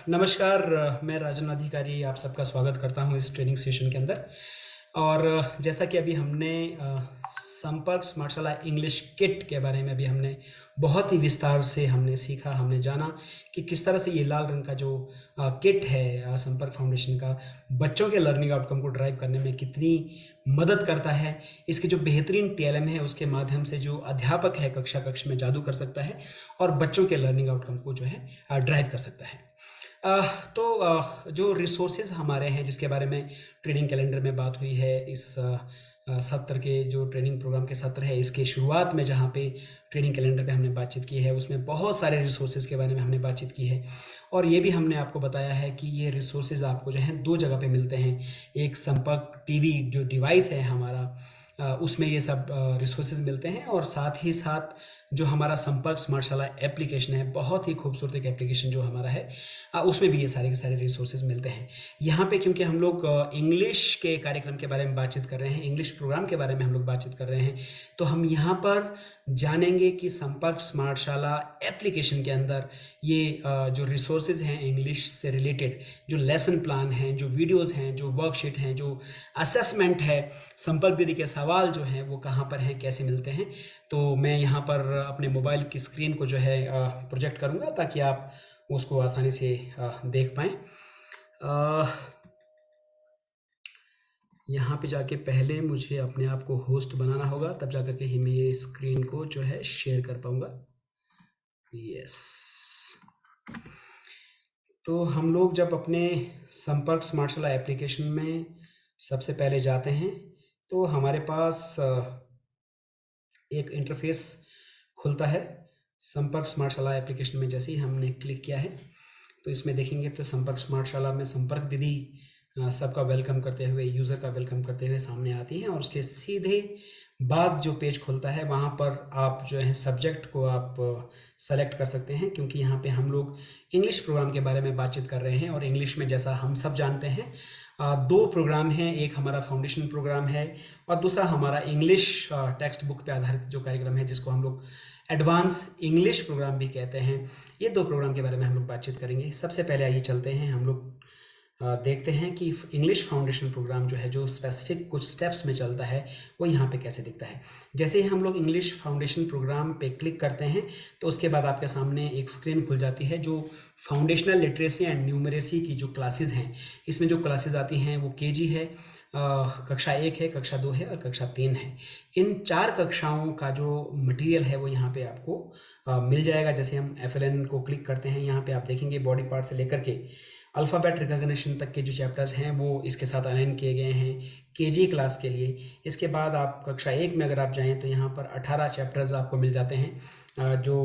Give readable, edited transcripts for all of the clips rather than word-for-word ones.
नमस्कार। मैं राजन अधिकारी आप सबका स्वागत करता हूँ इस ट्रेनिंग सेशन के अंदर। और जैसा कि अभी हमने संपर्क स्मार्टशाला इंग्लिश किट के बारे में अभी हमने बहुत ही विस्तार से हमने सीखा, हमने जाना कि किस तरह से ये लाल रंग का जो किट है संपर्क फाउंडेशन का बच्चों के लर्निंग आउटकम को ड्राइव करने में कितनी मदद करता है। इसकी जो बेहतरीन टीएलएम है उसके माध्यम से जो अध्यापक है कक्ष में जादू कर सकता है और बच्चों के लर्निंग आउटकम को जो है ड्राइव कर सकता है। जो रिसोर्सेज हमारे हैं जिसके बारे में ट्रेनिंग कैलेंडर में बात हुई है, इस सत्र के जो ट्रेनिंग प्रोग्राम के सत्र है इसके शुरुआत में जहाँ पे ट्रेनिंग कैलेंडर पे हमने बातचीत की है उसमें बहुत सारे रिसोर्सेज के बारे में हमने बातचीत की है। और ये भी हमने आपको बताया है कि ये रिसोर्सेज आपको जो है दो जगह पे मिलते हैं। एक संपर्क टीवी जो डिवाइस है हमारा, उसमें ये सब रिसोर्सेज मिलते हैं, और साथ ही साथ जो हमारा संपर्क स्मार्टशाला एप्लीकेशन है, बहुत ही खूबसूरत एक एप्लीकेशन जो हमारा है, उसमें भी ये सारे के सारे रिसोर्सेज मिलते हैं। यहाँ पे क्योंकि हम लोग इंग्लिश के कार्यक्रम के बारे में बातचीत कर रहे हैं, इंग्लिश प्रोग्राम के बारे में हम लोग बातचीत कर रहे हैं, तो हम यहाँ पर जानेंगे कि संपर्क स्मार्टशाला एप्लीकेशन के अंदर ये जो रिसोर्सेज हैं इंग्लिश से रिलेटेड, जो लेसन प्लान हैं, जो वीडियोज़ हैं, जो वर्कशीट हैं, जो असेसमेंट है, संपर्क दीदी के सवाल जो हैं वो कहाँ पर हैं, कैसे मिलते हैं। तो मैं यहाँ पर अपने मोबाइल की स्क्रीन को जो है प्रोजेक्ट करूँगा ताकि आप उसको आसानी से देख पाएँ। यहाँ पे जाके पहले मुझे अपने आप को होस्ट बनाना होगा, तब जाकर के ही मैं ये स्क्रीन को जो है शेयर कर पाऊँगा। यस, तो हम लोग जब अपने संपर्क स्मार्टशाला एप्लीकेशन में सबसे पहले जाते हैं तो हमारे पास एक इंटरफेस खुलता है। संपर्क स्मार्टशाला एप्लीकेशन में जैसे ही हमने क्लिक किया है तो इसमें देखेंगे तो संपर्क स्मार्टशाला में संपर्क दीदी सबका वेलकम करते हुए, यूज़र का वेलकम करते हुए सामने आती हैं, और उसके सीधे बाद जो पेज खुलता है वहाँ पर आप जो है सब्जेक्ट को आप सेलेक्ट कर सकते हैं, क्योंकि यहाँ पे हम लोग इंग्लिश प्रोग्राम के बारे में बातचीत कर रहे हैं। और इंग्लिश में जैसा हम सब जानते हैं दो प्रोग्राम हैं, एक हमारा फाउंडेशन प्रोग्राम है और दूसरा हमारा इंग्लिश टेक्स्ट बुक पे आधारित जो कार्यक्रम है जिसको हम लोग एडवांस इंग्लिश प्रोग्राम भी कहते हैं। ये दो प्रोग्राम के बारे में हम लोग बातचीत करेंगे। सबसे पहले आइए चलते हैं, हम लोग देखते हैं कि इंग्लिश फाउंडेशन प्रोग्राम जो है जो स्पेसिफिक कुछ स्टेप्स में चलता है वो यहाँ पे कैसे दिखता है। जैसे ही हम लोग इंग्लिश फाउंडेशन प्रोग्राम पे क्लिक करते हैं तो उसके बाद आपके सामने एक स्क्रीन खुल जाती है जो फाउंडेशनल लिटरेसी एंड न्यूमरेसी की जो क्लासेस हैं। इसमें जो क्लासेस आती हैं वो केजी है, कक्षा 1 है, कक्षा 2 है और कक्षा 3 है। इन 4 कक्षाओं का जो मटेरियल है वो यहाँ पे आपको मिल जाएगा। जैसे हम एफएलएन को क्लिक करते हैं, यहाँ पे आप देखेंगे बॉडी पार्ट से लेकर के अल्फ़ाबेट रिकॉग्निशन तक के जो चैप्टर्स हैं वो इसके साथ अलाइन किए गए हैं केजी क्लास के लिए। इसके बाद आप कक्षा 1 में अगर आप जाएँ तो यहाँ पर 18 चैप्टर्स आपको मिल जाते हैं जो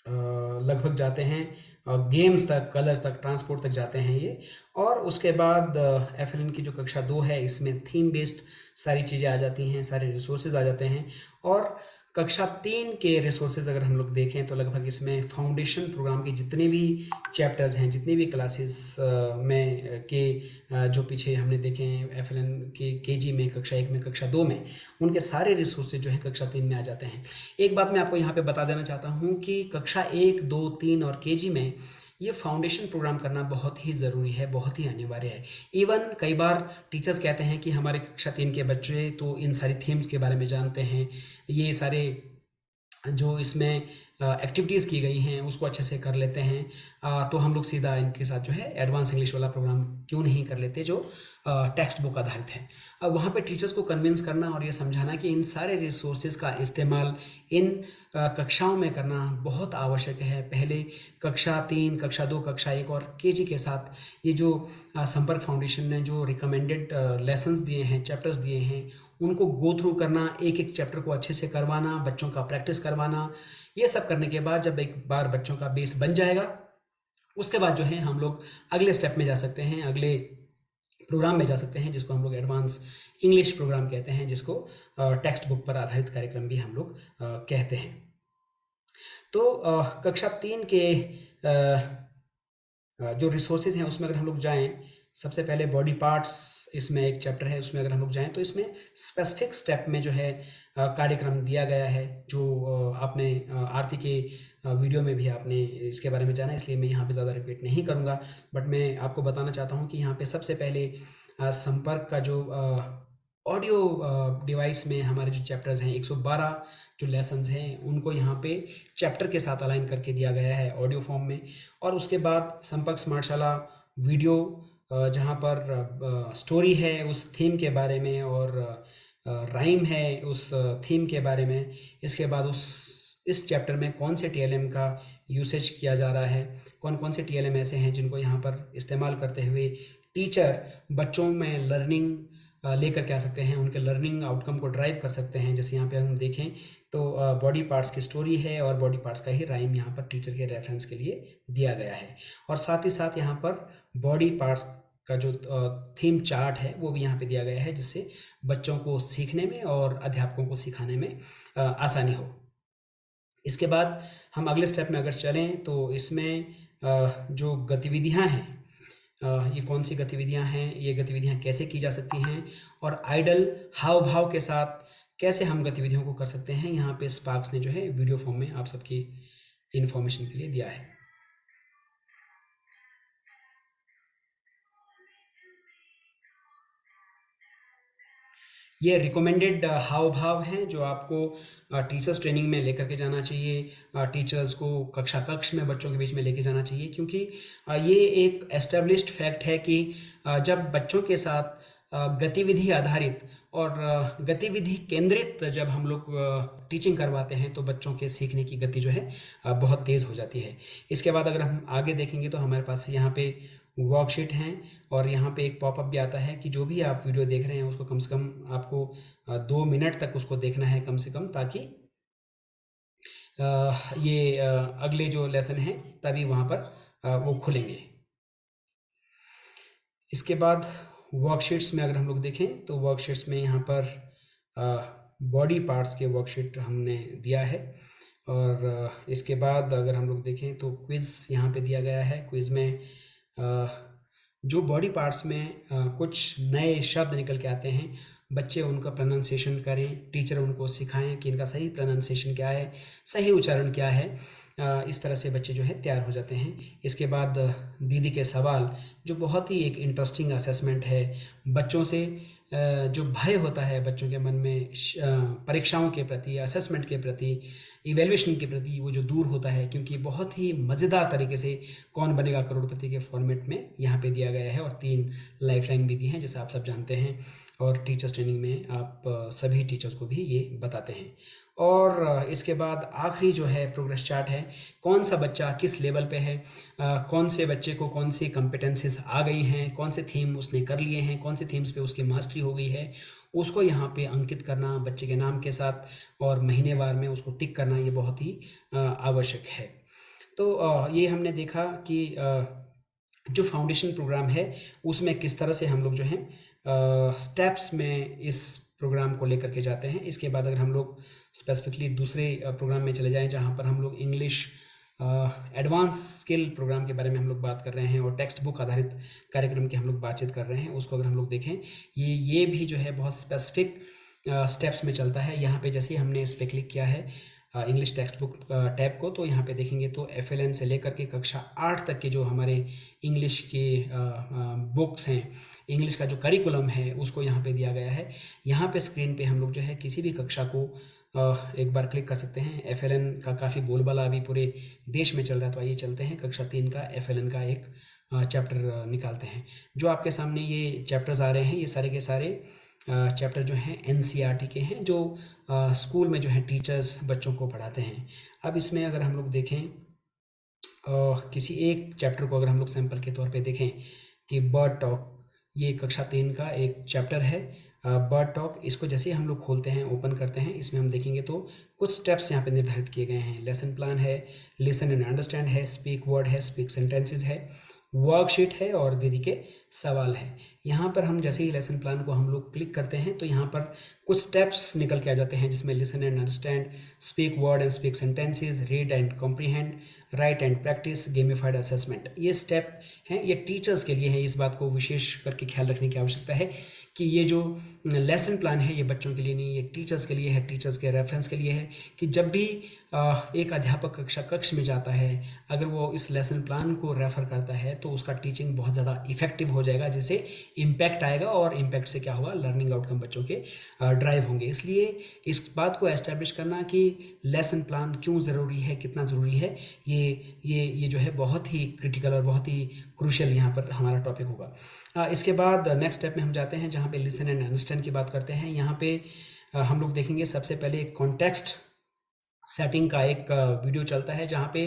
लगभग जाते हैं गेम्स तक, कलर्स तक, ट्रांसपोर्ट तक जाते हैं ये। और उसके बाद एफएलएन की जो कक्षा 2 है इसमें थीम बेस्ड सारी चीज़ें आ जाती हैं, सारे रिसोर्सेज आ जाते हैं। और कक्षा 3 के रिसोर्सेज अगर हम लोग देखें तो लगभग इसमें फाउंडेशन प्रोग्राम के जितने भी चैप्टर्स हैं, जितनी भी क्लासेस में के जो पीछे हमने देखे हैं एफएलएन के केजी में, कक्षा 1 में, कक्षा 2 में, उनके सारे रिसोर्सेज जो है कक्षा 3 में आ जाते हैं। एक बात मैं आपको यहाँ पे बता देना चाहता हूँ कि कक्षा 1, 2, 3 और केजी में ये फाउंडेशन प्रोग्राम करना बहुत ही ज़रूरी है, बहुत ही अनिवार्य है। इवन कई बार टीचर्स कहते हैं कि हमारे कक्षा 3 के बच्चे तो इन सारी थीम्स के बारे में जानते हैं, ये सारे जो इसमें एक्टिविटीज़ की गई हैं उसको अच्छे से कर लेते हैं, तो हम लोग सीधा इनके साथ जो है एडवांस इंग्लिश वाला प्रोग्राम क्यों नहीं कर लेते जो टेक्स्ट बुक आधारित है। अब वहाँ पे टीचर्स को कन्विंस करना और ये समझाना कि इन सारे रिसोर्सेज का इस्तेमाल इन कक्षाओं में करना बहुत आवश्यक है। पहले कक्षा 3, कक्षा 2, कक्षा 1 और केजी के साथ ये जो संपर्क फाउंडेशन ने जो रिकमेंडेड लेसन्स दिए हैं, चैप्टर्स दिए हैं, उनको गो थ्रू करना, एक एक चैप्टर को अच्छे से करवाना, बच्चों का प्रैक्टिस करवाना, ये सब करने के बाद जब एक बार बच्चों का बेस बन जाएगा उसके बाद जो है हम लोग अगले स्टेप में जा सकते हैं, अगले प्रोग्राम में जा सकते हैं जिसको हम लोग एडवांस इंग्लिश प्रोग्राम कहते हैं, जिसको टेक्स्ट बुक पर आधारित कार्यक्रम भी हम लोग कहते हैं। तो कक्षा 3 के जो रिसोर्सेज हैं उसमें अगर हम लोग जाएं, सबसे पहले बॉडी पार्ट्स इसमें एक चैप्टर है, उसमें अगर हम लोग जाएँ तो इसमें स्पेसिफिक स्टेप में जो है कार्यक्रम दिया गया है, जो आपने आरती के वीडियो में भी आपने इसके बारे में जाना, इसलिए मैं यहाँ पे ज़्यादा रिपीट नहीं करूँगा। बट मैं आपको बताना चाहता हूँ कि यहाँ पे सबसे पहले संपर्क का जो ऑडियो डिवाइस में हमारे जो चैप्टर्स हैं, 112 जो लेसन्स हैं, उनको यहाँ पे चैप्टर के साथ अलाइन करके दिया गया है ऑडियो फॉर्म में। और उसके बाद संपर्क स्मार्टशाला वीडियो, जहाँ पर स्टोरी है उस थीम के बारे में, और राइम है उस थीम के बारे में। इसके बाद इस चैप्टर में कौन से टीएलएम का यूसेज किया जा रहा है, कौन कौन से टीएलएम ऐसे हैं जिनको यहाँ पर इस्तेमाल करते हुए टीचर बच्चों में लर्निंग लेकर के आ सकते हैं, उनके लर्निंग आउटकम को ड्राइव कर सकते हैं। जैसे यहाँ पे हम देखें तो बॉडी पार्ट्स की स्टोरी है और बॉडी पार्ट्स का ही राइम यहाँ पर टीचर के रेफरेंस के लिए दिया गया है। और साथ ही साथ यहाँ पर बॉडी पार्ट्स का जो थीम चार्ट है वो भी यहाँ पे दिया गया है, जिससे बच्चों को सीखने में और अध्यापकों को सिखाने में आसानी हो। इसके बाद हम अगले स्टेप में अगर चलें तो इसमें जो गतिविधियाँ हैं, ये कौन सी गतिविधियाँ हैं, ये गतिविधियाँ कैसे की जा सकती हैं, और आइडल हाव भाव के साथ कैसे हम गतिविधियों को कर सकते हैं, यहाँ पे स्पार्क्स ने जो है वीडियो फॉर्म में आप सबकी इन्फॉर्मेशन के लिए दिया है। ये रिकमेंडेड हाव भाव हैं जो आपको टीचर्स ट्रेनिंग में लेकर के जाना चाहिए, टीचर्स को कक्षा कक्ष में बच्चों के बीच में लेके जाना चाहिए, क्योंकि ये एक एस्टेब्लिश्ड फैक्ट है कि जब बच्चों के साथ गतिविधि आधारित और गतिविधि केंद्रित जब हम लोग टीचिंग करवाते हैं तो बच्चों के सीखने की गति जो है बहुत तेज़ हो जाती है। इसके बाद अगर हम आगे देखेंगे तो हमारे पास यहाँ पे वर्कशीट हैं, और यहाँ पे एक पॉपअप भी आता है कि जो भी आप वीडियो देख रहे हैं उसको कम से कम आपको 2 मिनट तक उसको देखना है कम से कम, ताकि ये अगले जो लेसन हैं तभी वहाँ पर वो खुलेंगे। इसके बाद वर्कशीट्स में अगर हम लोग देखें तो वर्कशीट्स में यहाँ पर बॉडी पार्ट्स के वर्कशीट हमने दिया है। और इसके बाद अगर हम लोग देखें तो क्विज़ यहाँ पे दिया गया है। क्विज़ में जो बॉडी पार्ट्स में कुछ नए शब्द निकल के आते हैं, बच्चे उनका प्रोनाउंसिएशन करें, टीचर उनको सिखाएं कि इनका सही प्रोनाउंसिएशन क्या है, सही उच्चारण क्या है। इस तरह से बच्चे जो है तैयार हो जाते हैं। इसके बाद दीदी के सवाल, जो बहुत ही एक इंटरेस्टिंग असेसमेंट है। बच्चों से जो भय होता है बच्चों के मन में परीक्षाओं के प्रति, असेसमेंट के प्रति, इवैल्यूएशन के प्रति, वो जो दूर होता है, क्योंकि बहुत ही मज़ेदार तरीके से कौन बनेगा करोड़पति के फॉर्मेट में यहाँ पे दिया गया है, और 3 लाइफलाइन भी दी हैं जैसा आप सब जानते हैं, और टीचर्स ट्रेनिंग में आप सभी टीचर्स को भी ये बताते हैं। और इसके बाद आखिरी जो है प्रोग्रेस चार्ट है, कौन सा बच्चा किस लेवल पे है, कौन से बच्चे को कौन सी कॉम्पिटेंसीज आ गई हैं, कौन से थीम उसने कर लिए हैं, कौन से थीम्स पे उसकी मास्टरी हो गई है, उसको यहाँ पे अंकित करना बच्चे के नाम के साथ, और महीनेवार में उसको टिक करना, ये बहुत ही आवश्यक है। तो ये हमने देखा कि जो फाउंडेशन प्रोग्राम है उसमें किस तरह से हम लोग जो है स्टेप्स में इस प्रोग्राम को लेकर के जाते हैं। इसके बाद अगर हम लोग स्पेसिफिकली दूसरे प्रोग्राम में चले जाएं जहां पर हम लोग इंग्लिश एडवांस स्किल प्रोग्राम के बारे में हम लोग बात कर रहे हैं, और टेक्स्ट बुक आधारित कार्यक्रम की हम लोग बातचीत कर रहे हैं, उसको अगर हम लोग देखें, ये भी जो है बहुत स्पेसिफिक स्टेप्स में चलता है। यहाँ पे जैसे ही हमने इस पर क्लिक किया है इंग्लिश टेक्स्ट बुक टैब को, तो यहाँ पे देखेंगे तो FLN से लेकर के कक्षा 8 तक के जो हमारे इंग्लिश के बुक्स हैं, इंग्लिश का जो करिकुलम है उसको यहाँ पे दिया गया है। यहाँ पे स्क्रीन पे हम लोग जो है किसी भी कक्षा को एक बार क्लिक कर सकते हैं। FLN का काफ़ी बोलबाला अभी पूरे देश में चल रहा है, तो आइए चलते हैं कक्षा 3 का FLN का एक चैप्टर निकालते हैं। जो आपके सामने ये चैप्टर्स आ रहे हैं, ये सारे के सारे चैप्टर जो हैं NCERT के हैं, जो स्कूल में जो है टीचर्स बच्चों को पढ़ाते हैं। अब इसमें अगर हम लोग देखें किसी एक चैप्टर को, अगर हम लोग सैंपल के तौर पे देखें कि बर्ड टॉक, ये कक्षा 3 का एक चैप्टर है बर्ड टॉक। इसको जैसे ही हम लोग खोलते हैं, ओपन करते हैं, इसमें हम देखेंगे तो कुछ स्टेप्स यहाँ पे निर्धारित किए गए हैं। लेसन प्लान है, लिसन एंड अंडरस्टैंड है, स्पीक वर्ड है, स्पीक सेंटेंसेज है, वर्कशीट है, और दीदी के सवाल है। यहाँ पर हम जैसे ही लेसन प्लान को हम लोग क्लिक करते हैं तो यहाँ पर कुछ स्टेप्स निकल के आ जाते हैं, जिसमें listen and understand, speak word and speak sentences, read and comprehend, right and practice gamified assessment. ये स्टेप हैं, ये टीचर्स के लिए हैं। इस बात को विशेष करके ख्याल रखने की आवश्यकता है कि ये जो लेसन प्लान है ये बच्चों के लिए नहीं, ये टीचर्स के लिए है, टीचर्स के रेफरेंस के लिए है कि जब भी एक अध्यापक कक्ष में जाता है, अगर वो इस लेसन प्लान को रेफ़र करता है तो उसका टीचिंग बहुत ज़्यादा इफ़ेक्टिव हो जाएगा, जिससे इम्पैक्ट आएगा और इम्पैक्ट से क्या होगा, लर्निंग आउटकम बच्चों के ड्राइव होंगे। इसलिए इस बात को एस्टैब्लिश करना कि लेसन प्लान क्यों ज़रूरी है, कितना ज़रूरी है, ये जो है बहुत ही क्रिटिकल और बहुत ही क्रूशियल यहाँ पर हमारा टॉपिक होगा। इसके बाद नेक्स्ट स्टेप में हम जाते हैं जहाँ पे लिसन एंड अंडरस्टैंड की बात करते हैं। यहाँ पे हम लोग देखेंगे सबसे पहले कॉन्टेक्स्ट सेटिंग का एक वीडियो चलता है जहाँ पे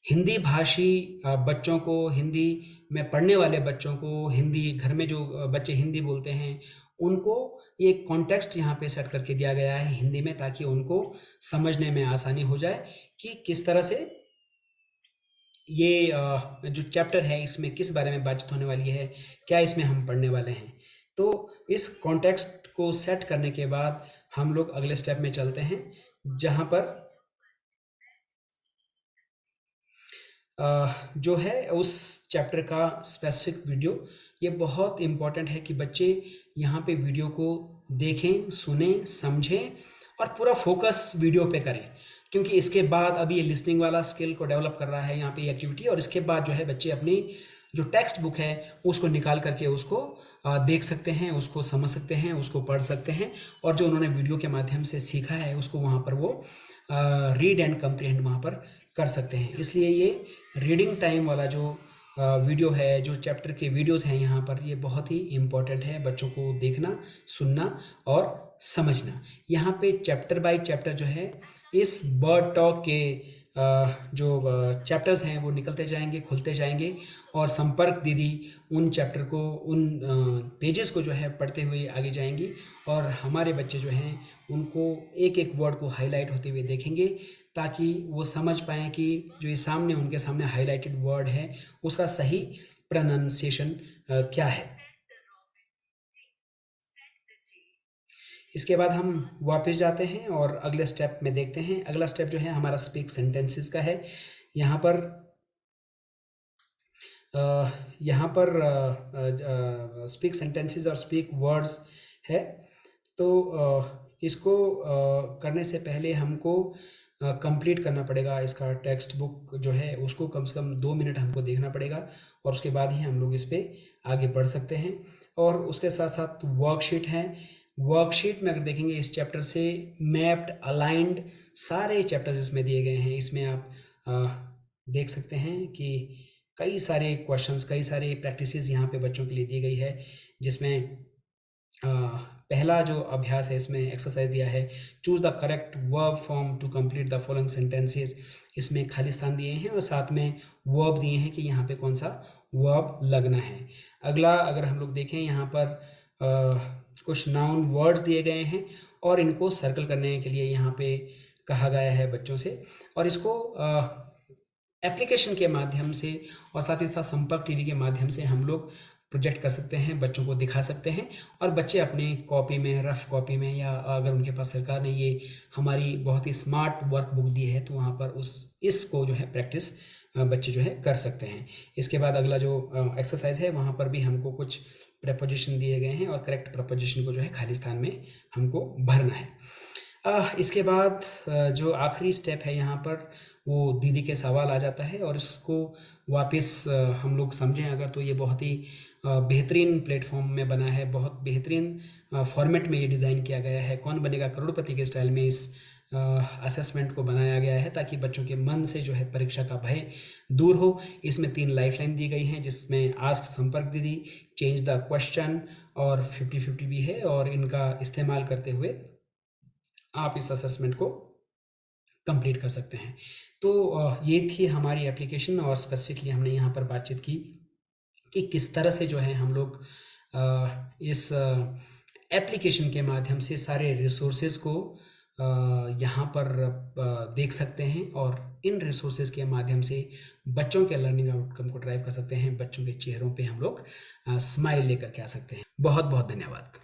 हिंदी भाषी बच्चों को, हिंदी में पढ़ने वाले बच्चों को, हिंदी घर में जो बच्चे हिंदी बोलते हैं उनको ये कॉन्टेक्स्ट यहाँ पे सेट करके दिया गया है हिंदी में, ताकि उनको समझने में आसानी हो जाए कि किस तरह से ये जो चैप्टर है इसमें किस बारे में बातचीत होने वाली है, क्या इसमें हम पढ़ने वाले हैं। तो इस कॉन्टेक्स्ट को सेट करने के बाद हम लोग अगले स्टेप में चलते हैं जहाँ पर जो है उस चैप्टर का स्पेसिफिक वीडियो। ये बहुत इम्पॉर्टेंट है कि बच्चे यहाँ पे वीडियो को देखें, सुनें, समझें और पूरा फोकस वीडियो पे करें, क्योंकि इसके बाद अभी ये लिसनिंग वाला स्किल को डेवलप कर रहा है यहाँ पे एक्टिविटी, और इसके बाद जो है बच्चे अपनी जो टेक्स्ट बुक है उसको निकाल करके उसको देख सकते हैं, उसको समझ सकते हैं, उसको पढ़ सकते हैं, और जो उन्होंने वीडियो के माध्यम से सीखा है उसको वहाँ पर वो रीड एंड कम्प्रीहेंड वहाँ पर कर सकते हैं। इसलिए ये रीडिंग टाइम वाला जो वीडियो है, जो चैप्टर के वीडियोस हैं यहाँ पर, ये बहुत ही इम्पॉर्टेंट है बच्चों को देखना, सुनना और समझना। यहाँ पे चैप्टर बाय चैप्टर जो है इस बर्ड टॉक के जो चैप्टर्स हैं वो निकलते जाएंगे, खुलते जाएंगे, और संपर्क दीदी उन चैप्टर को, उन पेजेस को जो है पढ़ते हुए आगे जाएंगी, और हमारे बच्चे जो हैं उनको एक एक वर्ड को हाईलाइट होते हुए देखेंगे, ताकि वो समझ पाएँ कि जो ये सामने उनके सामने हाईलाइटेड वर्ड है उसका सही प्रोनाउंसिएशन क्या है। इसके बाद हम वापस जाते हैं और अगले स्टेप में देखते हैं। अगला स्टेप जो है हमारा स्पीक सेंटेंसेस का है। यहाँ पर स्पीक सेंटेंसेस और स्पीक वर्ड्स है। तो इसको करने से पहले हमको कंप्लीट करना पड़ेगा। इसका टेक्स्ट बुक जो है उसको कम से कम 2 मिनट हमको देखना पड़ेगा, और उसके बाद ही हम लोग इस पे आगे बढ़ सकते हैं। और उसके साथ साथ वर्कशीट है। वर्कशीट में अगर देखेंगे इस चैप्टर से मैप्ड, अलाइंड सारे चैप्टर्स इसमें दिए गए हैं। इसमें आप देख सकते हैं कि कई सारे क्वेश्चंस, कई सारे प्रैक्टिसेस यहाँ पे बच्चों के लिए दी गई है, जिसमें पहला जो अभ्यास है इसमें एक्सरसाइज दिया है, choose the correct verb form to complete the following sentences. इसमें खाली स्थान दिए हैं और साथ में वर्ब दिए हैं कि यहाँ पे कौन सा वर्ब लगना है। अगला अगर हम लोग देखें यहाँ पर कुछ नाउन वर्ड्स दिए गए हैं, और इनको सर्कल करने के लिए यहाँ पे कहा गया है बच्चों से, और इसको एप्लीकेशन के माध्यम से और साथ ही साथ संपर्क टीवी के माध्यम से हम लोग प्रोजेक्ट कर सकते हैं, बच्चों को दिखा सकते हैं, और बच्चे अपने कॉपी में, रफ कॉपी में, या अगर उनके पास सरकार ने ये हमारी बहुत ही स्मार्ट वर्क बुक दी है तो वहाँ पर इसको जो है प्रैक्टिस बच्चे जो है कर सकते हैं। इसके बाद अगला जो एक्सरसाइज है वहाँ पर भी हमको कुछ प्रपोजिशन दिए गए हैं, और करेक्ट प्रपोजिशन को जो है खाली स्थान में हमको भरना है। इसके बाद जो आखिरी स्टेप है यहाँ पर वो दीदी के सवाल आ जाता है, और इसको वापस हम लोग समझें अगर तो ये बहुत ही बेहतरीन प्लेटफॉर्म में बना है, बहुत बेहतरीन फॉर्मेट में ये डिज़ाइन किया गया है। कौन बनेगा करोड़पति के स्टाइल में इस असेसमेंट को बनाया गया है, ताकि बच्चों के मन से जो है परीक्षा का भय दूर हो। इसमें 3 लाइफलाइन दी गई हैं, जिसमें आस्क संपर्क दीदी, चेंज द क्वेश्चन और 50-50 भी है, और इनका इस्तेमाल करते हुए आप इस असेसमेंट को कंप्लीट कर सकते हैं। तो ये थी हमारी एप्लीकेशन, और स्पेसिफिकली हमने यहाँ पर बातचीत की कि किस तरह से जो है हम लोग इस एप्लीकेशन के माध्यम से सारे रिसोर्सेज को यहाँ पर देख सकते हैं, और इन रिसोर्सेज के माध्यम से बच्चों के लर्निंग आउटकम को ड्राइव कर सकते हैं। बच्चों के चेहरों पे हम लोग स्माइल लेकर के आ सकते हैं। बहुत बहुत धन्यवाद।